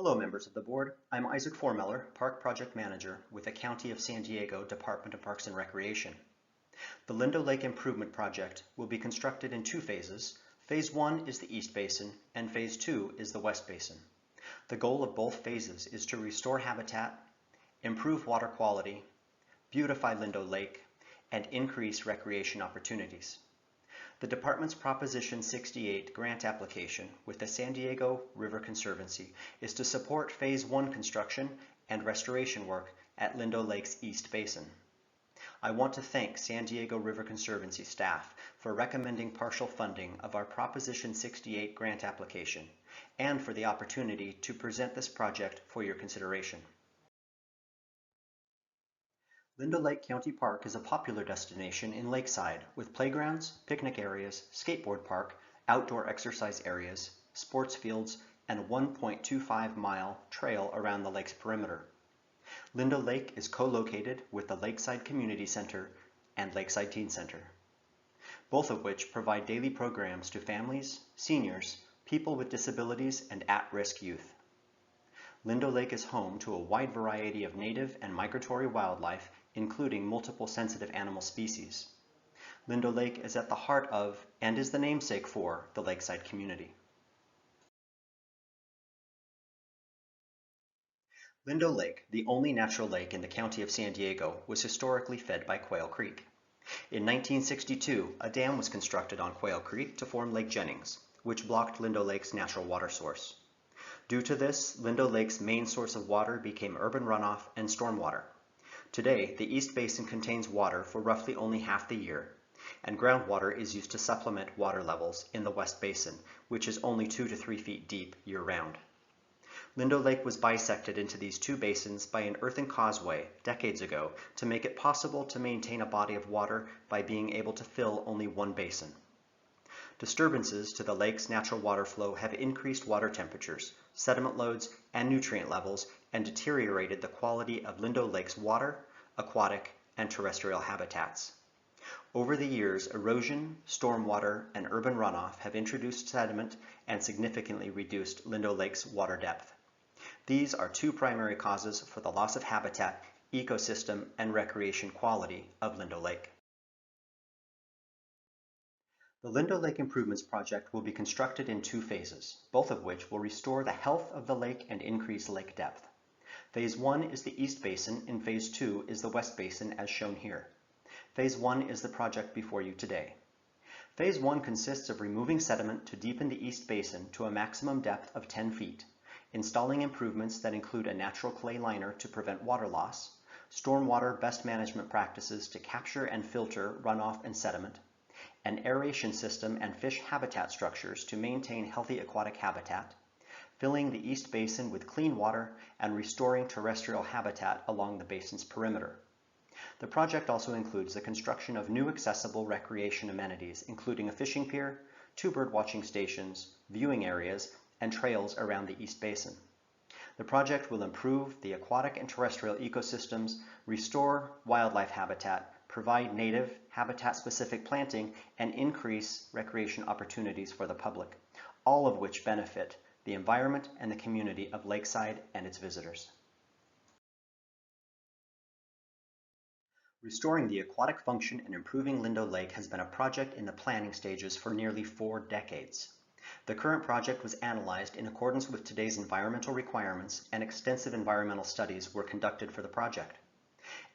Hello, members of the board. I'm Isaac Formeller, Park Project Manager with the County of San Diego Department of Parks and Recreation. The Lindo Lake Improvement Project will be constructed in two phases. Phase 1 is the East Basin and Phase 2 is the West Basin. The goal of both phases is to restore habitat, improve water quality, beautify Lindo Lake, and increase recreation opportunities. The department's Proposition 68 grant application with the San Diego River Conservancy is to support Phase 1 construction and restoration work at Lindo Lake's East Basin. I want to thank San Diego River Conservancy staff for recommending partial funding of our Proposition 68 grant application and for the opportunity to present this project for your consideration. Lindo Lake County Park is a popular destination in Lakeside with playgrounds, picnic areas, skateboard park, outdoor exercise areas, sports fields, and a 1.25-mile trail around the lake's perimeter. Lindo Lake is co-located with the Lakeside Community Center and Lakeside Teen Center, both of which provide daily programs to families, seniors, people with disabilities, and at-risk youth. Lindo Lake is home to a wide variety of native and migratory wildlife, including multiple sensitive animal species. Lindo Lake is at the heart of and is the namesake for the Lakeside community. Lindo Lake, the only natural lake in the county of San Diego, was historically fed by Quail Creek. In 1962, a dam was constructed on Quail Creek to form Lake Jennings, which blocked Lindo Lake's natural water source. Due to this, Lindo Lake's main source of water became urban runoff and stormwater. Today, the East Basin contains water for roughly only half the year, and groundwater is used to supplement water levels in the West Basin, which is only 2 to 3 feet deep year-round. Lindo Lake was bisected into these two basins by an earthen causeway decades ago to make it possible to maintain a body of water by being able to fill only one basin. Disturbances to the lake's natural water flow have increased water temperatures, sediment loads, and nutrient levels, and deteriorated the quality of Lindo Lake's water, aquatic, and terrestrial habitats. Over the years, erosion, stormwater, and urban runoff have introduced sediment and significantly reduced Lindo Lake's water depth. These are two primary causes for the loss of habitat, ecosystem, and recreation quality of Lindo Lake. The Lindo Lake Improvements Project will be constructed in two phases, both of which will restore the health of the lake and increase lake depth. Phase 1 is the East Basin and Phase 2 is the West Basin as shown here. Phase 1 is the project before you today. Phase 1 consists of removing sediment to deepen the East Basin to a maximum depth of 10 feet, installing improvements that include a natural clay liner to prevent water loss, stormwater best management practices to capture and filter runoff and sediment, an aeration system and fish habitat structures to maintain healthy aquatic habitat, filling the East Basin with clean water, and restoring terrestrial habitat along the basin's perimeter. The project also includes the construction of new accessible recreation amenities, including a fishing pier, 2 bird watching stations, viewing areas, and trails around the East Basin. The project will improve the aquatic and terrestrial ecosystems, restore wildlife habitat, provide native, habitat-specific planting, and increase recreation opportunities for the public, all of which benefit the environment and the community of Lakeside and its visitors. Restoring the aquatic function and improving Lindo Lake has been a project in the planning stages for nearly 4 decades. The current project was analyzed in accordance with today's environmental requirements, and extensive environmental studies were conducted for the project.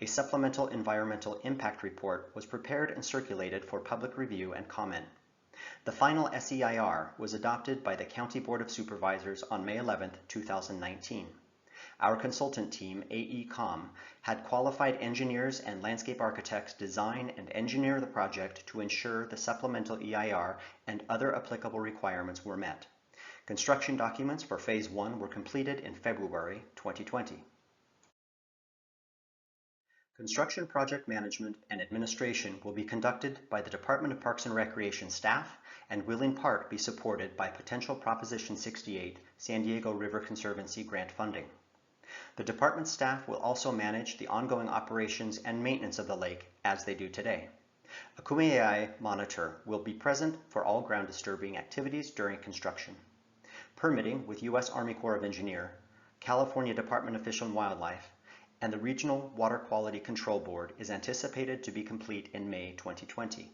A supplemental environmental impact report was prepared and circulated for public review and comment. The final SEIR was adopted by the County Board of Supervisors on May 11, 2019. Our consultant team, AECOM, had qualified engineers and landscape architects design and engineer the project to ensure the supplemental EIR and other applicable requirements were met. Construction documents for Phase 1 were completed in February 2020. Construction project management and administration will be conducted by the Department of Parks and Recreation staff and will in part be supported by potential Proposition 68 San Diego River Conservancy grant funding. The department staff will also manage the ongoing operations and maintenance of the lake as they do today. A Kumeyaay monitor will be present for all ground disturbing activities during construction. Permitting with U.S. Army Corps of Engineers California Department of Fish and Wildlife, and the Regional Water Quality Control Board is anticipated to be complete in May 2020.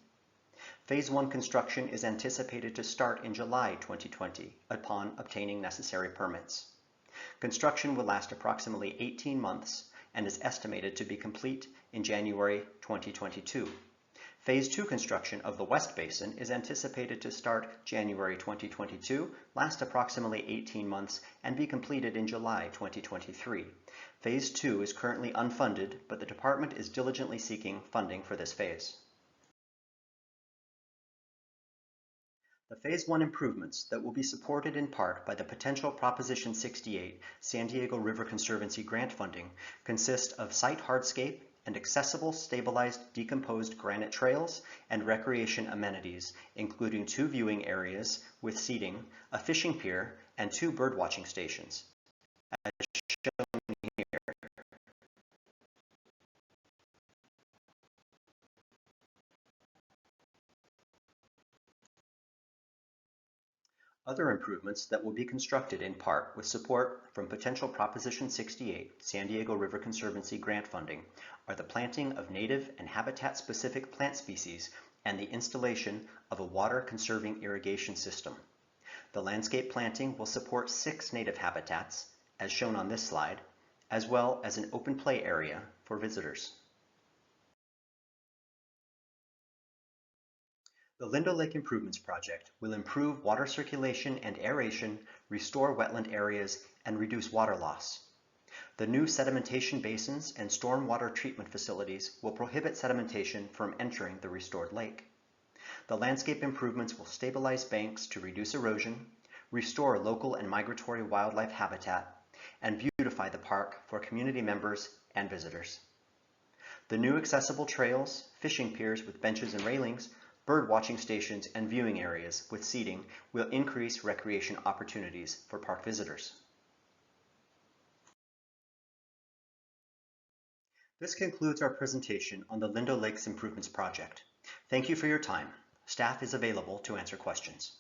Phase 1 construction is anticipated to start in July 2020 upon obtaining necessary permits. Construction will last approximately 18 months and is estimated to be complete in January 2022. Phase 2 construction of the West Basin is anticipated to start January 2022, last approximately 18 months, and be completed in July 2023. Phase 2 is currently unfunded, but the department is diligently seeking funding for this phase. The Phase 1 improvements that will be supported in part by the potential Proposition 68 San Diego River Conservancy grant funding consist of site hardscape and accessible, stabilized, decomposed granite trails and recreation amenities, including 2 viewing areas with seating, a fishing pier, and 2 birdwatching stations, as shown here. Other improvements that will be constructed in part with support from potential Proposition 68 San Diego River Conservancy grant funding are the planting of native and habitat-specific plant species and the installation of a water-conserving irrigation system. The landscape planting will support 6 native habitats, as shown on this slide, as well as an open play area for visitors. The Lindo Lake Improvements Project will improve water circulation and aeration, restore wetland areas, and reduce water loss. The new sedimentation basins and stormwater treatment facilities will prohibit sedimentation from entering the restored lake. The landscape improvements will stabilize banks to reduce erosion, restore local and migratory wildlife habitat, and beautify the park for community members and visitors. The new accessible trails, fishing piers with benches and railings, bird watching stations, and viewing areas with seating will increase recreation opportunities for park visitors. This concludes our presentation on the Lindo Lakes Improvements Project. Thank you for your time. Staff is available to answer questions.